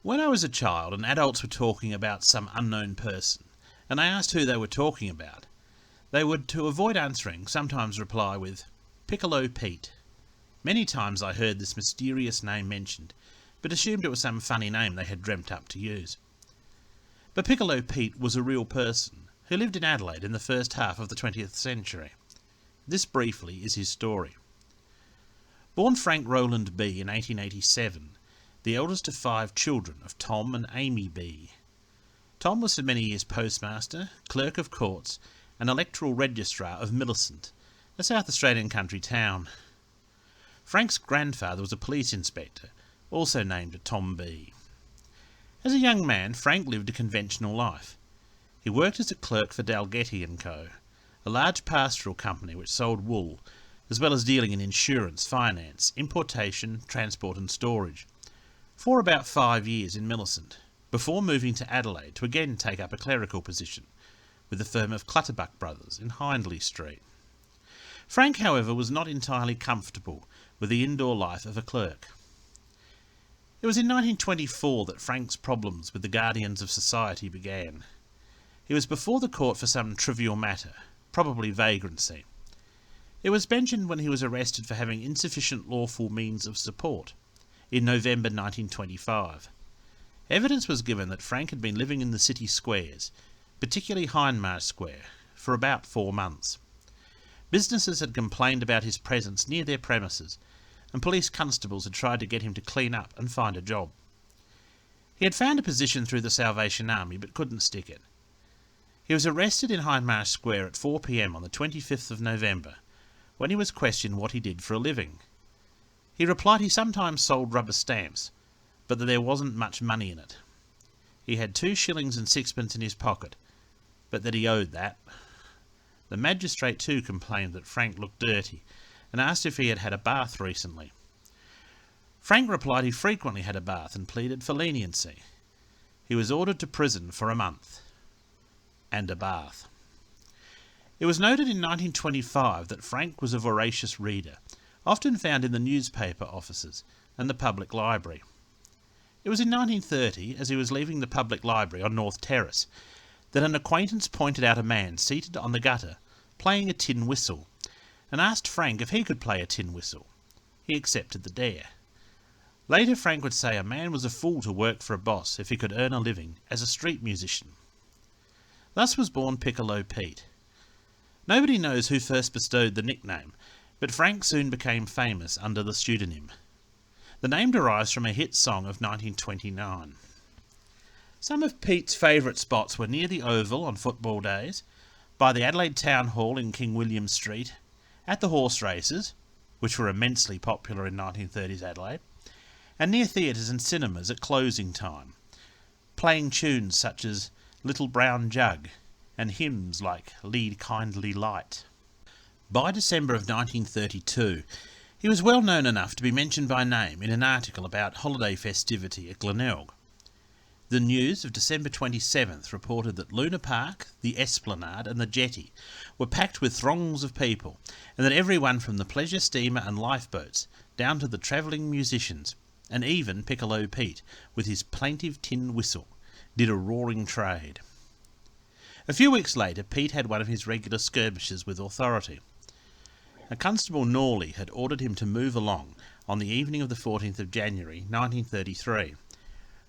When I was a child and adults were talking about some unknown person, and I asked who they were talking about, they would, to avoid answering, sometimes reply with, "Piccolo Pete." Many times I heard this mysterious name mentioned, but assumed it was some funny name they had dreamt up to use. But Piccolo Pete was a real person, who lived in Adelaide in the first half of the 20th century. This briefly is his story. Born Frank Roland B. in 1887, the eldest of 5 children of Tom and Amy B. Tom was for many years postmaster, clerk of courts, and electoral registrar of Millicent, a South Australian country town. Frank's grandfather was a police inspector, also named Tom B. As a young man, Frank lived a conventional life. He worked as a clerk for Dalgety & Co., a large pastoral company which sold wool, as well as dealing in insurance, finance, importation, transport and storage, for about 5 years in Millicent, before moving to Adelaide to again take up a clerical position with the firm of Clutterbuck Brothers in Hindley Street. Frank, however, was not entirely comfortable with the indoor life of a clerk. It was in 1924 that Frank's problems with the guardians of society began. He was before the court for some trivial matter, probably vagrancy. It was mentioned when he was arrested for having insufficient lawful means of support in November 1925. Evidence was given that Frank had been living in the city squares, particularly Hindmarsh Square, for about 4 months. Businesses had complained about his presence near their premises, and police constables had tried to get him to clean up and find a job. He had found a position through the Salvation Army, but couldn't stick it. He was arrested in Hindmarsh Square at 4 p.m. on the 25th of November, when he was questioned what he did for a living. He replied he sometimes sold rubber stamps, but that there wasn't much money in it. He had 2 shillings and 6pence in his pocket, but that he owed that. The magistrate too complained that Frank looked dirty, and asked if he had had a bath recently. Frank replied he frequently had a bath and pleaded for leniency. He was ordered to prison for a month. And a bath. It was noted in 1925 that Frank was a voracious reader, often found in the newspaper offices and the public library. It was in 1930, as he was leaving the public library on North Terrace, that an acquaintance pointed out a man seated on the gutter, playing a tin whistle, and asked Frank if he could play a tin whistle. He accepted the dare. Later Frank would say a man was a fool to work for a boss if he could earn a living as a street musician. Thus was born Piccolo Pete. Nobody knows who first bestowed the nickname, but Frank soon became famous under the pseudonym. The name derives from a hit song of 1929. Some of Pete's favourite spots were near the Oval on football days, by the Adelaide Town Hall in King William Street, at the horse races, which were immensely popular in 1930s Adelaide, and near theatres and cinemas at closing time, playing tunes such as Little Brown Jug and hymns like Lead Kindly Light. By December of 1932, he was well known enough to be mentioned by name in an article about holiday festivity at Glenelg. The News of December 27th reported that Luna Park, the Esplanade and the Jetty were packed with throngs of people, and that everyone from the pleasure steamer and lifeboats down to the travelling musicians, and even Piccolo Pete, with his plaintive tin whistle, did a roaring trade. A few weeks later, Pete had one of his regular skirmishes with authority. A Constable Norley had ordered him to move along on the evening of the 14th of January 1933,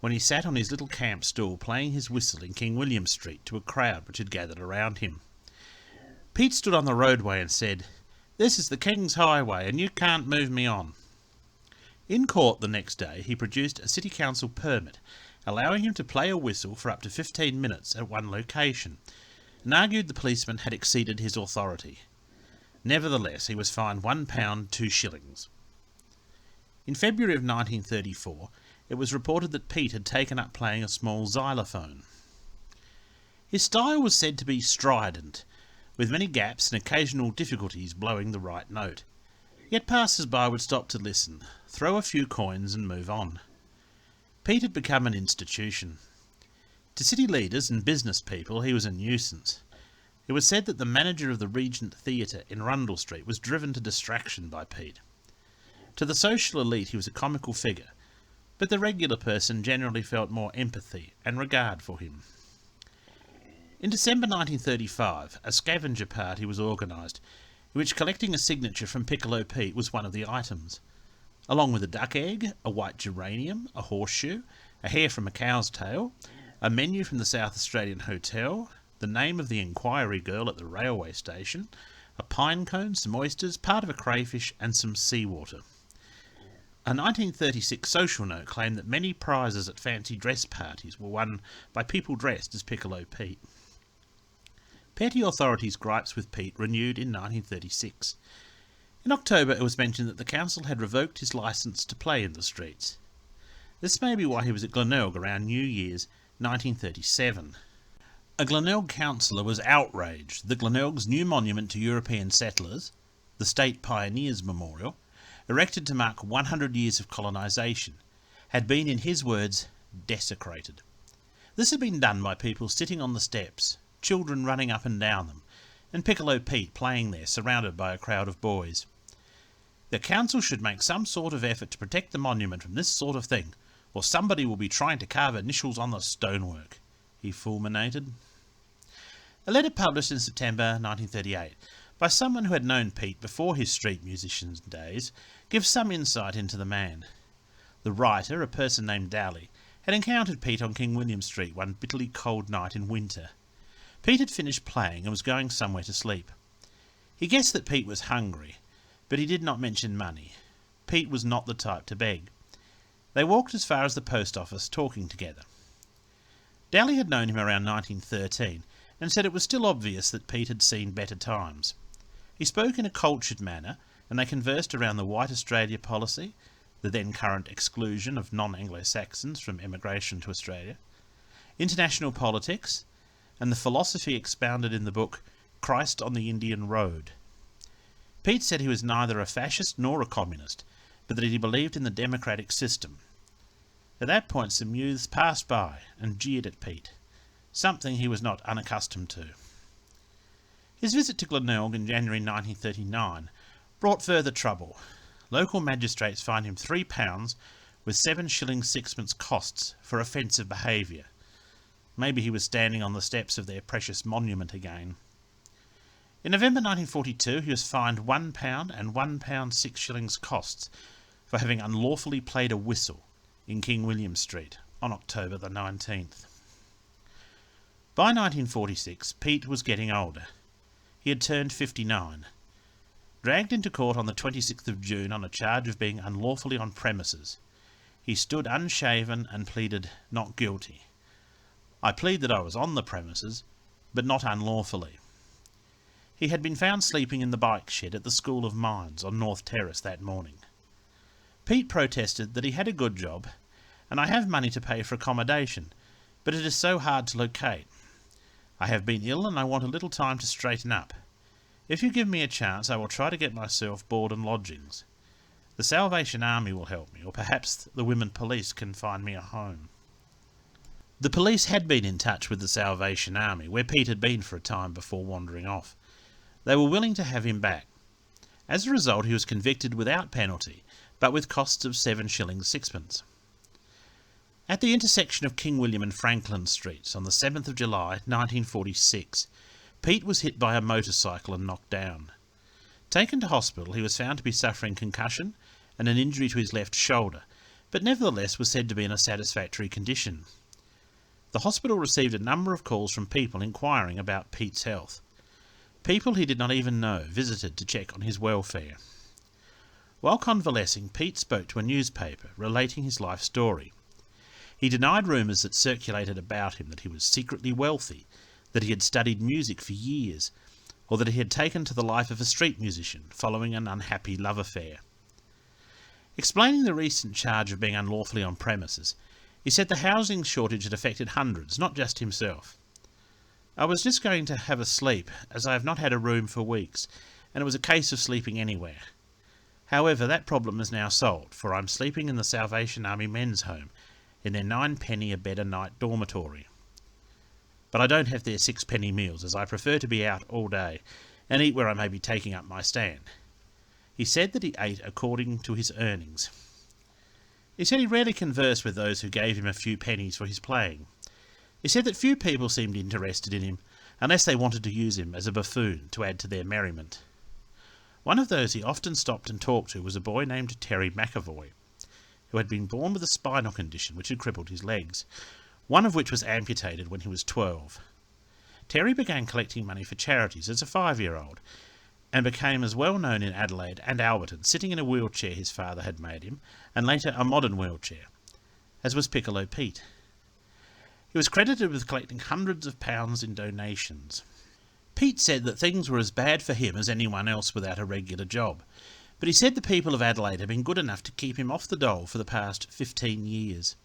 when he sat on his little camp stool playing his whistle in King William Street to a crowd which had gathered around him. Pete stood on the roadway and said, "This is the King's Highway, and you can't move me on." In court the next day he produced a City Council permit allowing him to play a whistle for up to 15 minutes at one location, and argued the policeman had exceeded his authority. Nevertheless, he was fined £1 2s. In February of 1934, it was reported that Pete had taken up playing a small xylophone. His style was said to be strident, with many gaps and occasional difficulties blowing the right note. Yet passers-by would stop to listen, throw a few coins and move on. Pete had become an institution. To city leaders and business people he was a nuisance. It was said that the manager of the Regent Theatre in Rundle Street was driven to distraction by Pete. To the social elite he was a comical figure, but the regular person generally felt more empathy and regard for him. In December 1935, a scavenger party was organised, in which collecting a signature from Piccolo Pete was one of the items, along with a duck egg, a white geranium, a horseshoe, a hair from a cow's tail, a menu from the South Australian Hotel, the name of the inquiry girl at the railway station, a pine cone, some oysters, part of a crayfish, and some seawater. A 1936 social note claimed that many prizes at fancy dress parties were won by people dressed as Piccolo Pete. Petty authorities' gripes with Pete renewed in 1936. In October it was mentioned that the council had revoked his licence to play in the streets. This may be why he was at Glenelg around New Year's 1937. A Glenelg councillor was outraged that Glenelg's new monument to European settlers, the State Pioneers Memorial, erected to mark 100 years of colonisation, had been, in his words, desecrated. This had been done by people sitting on the steps, children running up and down them, and Piccolo Pete playing there surrounded by a crowd of boys. The council should make some sort of effort to protect the monument from this sort of thing, or somebody will be trying to carve initials on the stonework, he fulminated. A letter published in September 1938 by someone who had known Pete before his street musician's days gives some insight into the man. The writer, a person named Daly, had encountered Pete on King William Street one bitterly cold night in winter. Pete had finished playing and was going somewhere to sleep. He guessed that Pete was hungry, but he did not mention money. Pete was not the type to beg. They walked as far as the post office, talking together. Daly had known him around 1913 and said it was still obvious that Pete had seen better times. He spoke in a cultured manner, and they conversed around the White Australia policy, the then current exclusion of non-Anglo-Saxons from emigration to Australia, international politics, and the philosophy expounded in the book Christ on the Indian Road. Pete said he was neither a fascist nor a communist, but that he believed in the democratic system. At that point some youths passed by and jeered at Pete, something he was not unaccustomed to. His visit to Glenelg in January 1939 brought further trouble. Local magistrates fined him £3 with 7 shillings 6pence costs for offensive behaviour. Maybe he was standing on the steps of their precious monument again. In November 1942 he was fined £1 and £1 6 shillings costs for having unlawfully played a whistle in King William Street on October the 19th. By 1946 Pete was getting older. He had turned 59. Dragged into court on the 26th of June on a charge of being unlawfully on premises, he stood unshaven and pleaded not guilty. I plead that I was on the premises, but not unlawfully. He had been found sleeping in the bike shed at the School of Mines on North Terrace that morning. Pete protested that he had a good job, and I have money to pay for accommodation, but it is so hard to locate. I have been ill and I want a little time to straighten up. If you give me a chance, I will try to get myself board and lodgings. The Salvation Army will help me, or perhaps the women police can find me a home. The police had been in touch with the Salvation Army, where Pete had been for a time before wandering off. They were willing to have him back. As a result, he was convicted without penalty, but with costs of 7 shillings 6pence. At the intersection of King William and Franklin Streets on the 7th of July 1946, Pete was hit by a motorcycle and knocked down. Taken to hospital, he was found to be suffering concussion and an injury to his left shoulder, but nevertheless was said to be in a satisfactory condition. The hospital received a number of calls from people inquiring about Pete's health. People he did not even know visited to check on his welfare. While convalescing, Pete spoke to a newspaper relating his life story. He denied rumours that circulated about him that he was secretly wealthy, that he had studied music for years, or that he had taken to the life of a street musician following an unhappy love affair. Explaining the recent charge of being unlawfully on premises, he said the housing shortage had affected hundreds, not just himself. I was just going to have a sleep, as I have not had a room for weeks, and it was a case of sleeping anywhere. However, that problem is now solved, for I'm sleeping in the Salvation Army men's home, in their 9-penny a bed a night dormitory. But I don't have their 6-penny meals, as I prefer to be out all day, and eat where I may be taking up my stand. He said that he ate according to his earnings. He said he rarely conversed with those who gave him a few pennies for his playing. He said that few people seemed interested in him unless they wanted to use him as a buffoon to add to their merriment. One of those he often stopped and talked to was a boy named Terry McAvoy, who had been born with a spinal condition which had crippled his legs, one of which was amputated when he was 12. Terry began collecting money for charities as a 5-year-old, and became as well known in Adelaide and Alberton, sitting in a wheelchair his father had made him, and later a modern wheelchair, as was Piccolo Pete. He was credited with collecting hundreds of pounds in donations. Pete said that things were as bad for him as anyone else without a regular job, but he said the people of Adelaide had been good enough to keep him off the dole for the past 15 years.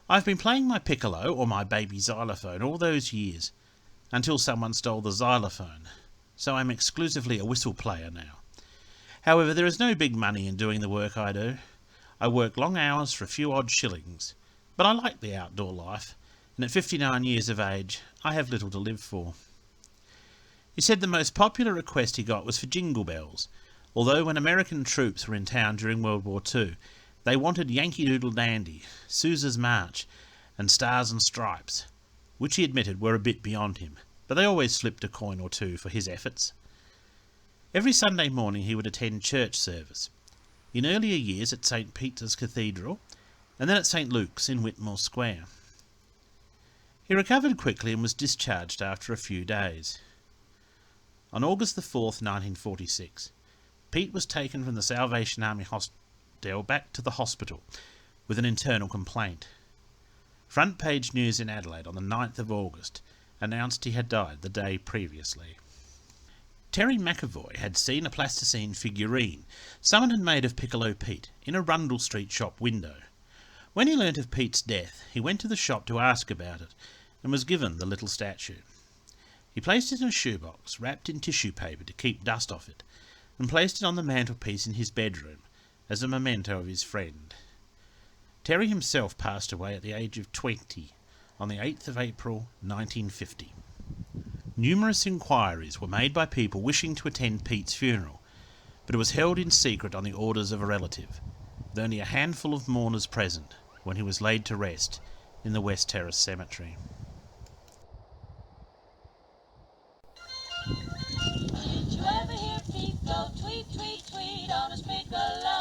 "I've been playing my piccolo, or my baby xylophone, all those years, until someone stole the xylophone, so I'm exclusively a whistle player now. However, there is no big money in doing the work I do. I work long hours for a few odd shillings, but I like the outdoor life, and at 59 years of age, I have little to live for." He said the most popular request he got was for Jingle Bells, although when American troops were in town during World War II, they wanted Yankee Doodle Dandy, Sousa's March, and Stars and Stripes, which he admitted were a bit beyond him, but they always slipped a coin or two for his efforts. Every Sunday morning he would attend church service, in earlier years at St. Peter's Cathedral, and then at St. Luke's in Whitmore Square. He recovered quickly and was discharged after a few days. On August the 4th, 1946, Pete was taken from the Salvation Army hostel back to the hospital with an internal complaint. Front page news in Adelaide on the 9th of August announced he had died the day previously. Terry McAvoy had seen a plasticine figurine someone had made of Piccolo Pete in a Rundle Street shop window. When he learnt of Pete's death, he went to the shop to ask about it and was given the little statue. He placed it in a shoebox, wrapped in tissue paper to keep dust off it, and placed it on the mantelpiece in his bedroom as a memento of his friend. Terry himself passed away at the age of 20 on the 8th of April 1950. Numerous inquiries were made by people wishing to attend Pete's funeral, but it was held in secret on the orders of a relative, with only a handful of mourners present when he was laid to rest in the West Terrace Cemetery. Did you ever hear Pete go tweet, tweet, tweet on his piccolo?